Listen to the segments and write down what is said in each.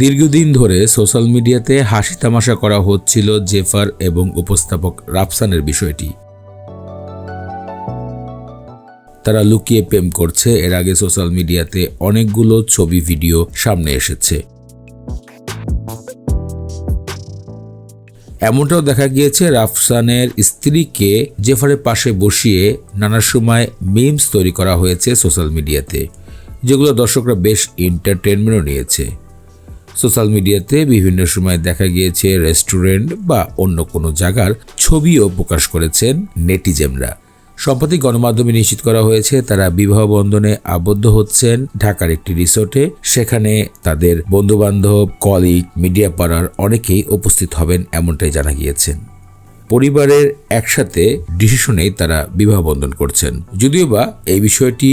দীর্ঘদিন ধরে সোশ্যাল মিডিয়াতে হাসি তামাশা করা হচ্ছিল জেফার এবং উপস্থাপক রাফসানের বিষয়টি। তারা লুকিয়ে প্রেম করছে, এর আগে সোশ্যাল মিডিয়াতে অনেকগুলো ছবি ভিডিও সামনে এসেছে। এমনটাও দেখা গিয়েছে রাফসানের স্ত্রীকে জেফারের পাশে বসিয়ে নানা সময় মিমস তৈরি করা হয়েছে সোশ্যাল মিডিয়াতে, যেগুলো দর্শকরা বেশ এন্টারটেনমেন্টও নিয়েছে। সোশ্যাল মিডিয়াতে বিভিন্ন সময় দেখা গিয়েছে রেস্টুরেন্ট বা অন্য কোনো জায়গার ছবিও প্রকাশ করেছেন নেটিজেনরা। সম্প্রতি গণমাধ্যমে নিশ্চিত করা হয়েছে তারা বিবাহ বন্ধনে আবদ্ধ হচ্ছেন ঢাকার একটি রিসোর্টে। সেখানে তাদের বন্ধুবান্ধব, কলিগ, মিডিয়া পাড়ার অনেকেই উপস্থিত হবেন এমনটাই জানা গিয়েছে। পরিবারের একসাথে ডিসিশনেই তারা বিবাহ বন্ধন করছেন। যদিও বা এই বিষয়টি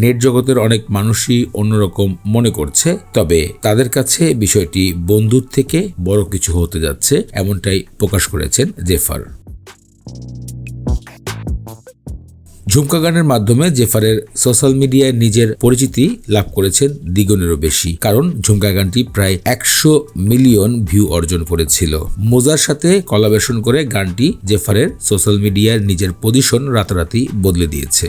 নেট জগতের অনেক মানুষই অন্যরকম মনে করছে, তবে তাদের কাছে বিষয়টি বন্ধুর থেকে বড় কিছু হতে যাচ্ছে এমনটাই প্রকাশ করেছেন জেফার। ঝুমকা গানের মাধ্যমে জেফারের সোশ্যাল মিডিয়ায় নিজের পরিচিতি লাভ করেছেন দ্বিগুণেরও বেশি, কারণ ঝুমকা গানটি প্রায় 100 মিলিয়ন ভিউ অর্জন করেছিল। মোজার সাথে কোলাবোরেশন করে গানটি জেফারের সোশ্যাল মিডিয়ার নিজের পজিশন রাতারাতি বদলে দিয়েছে।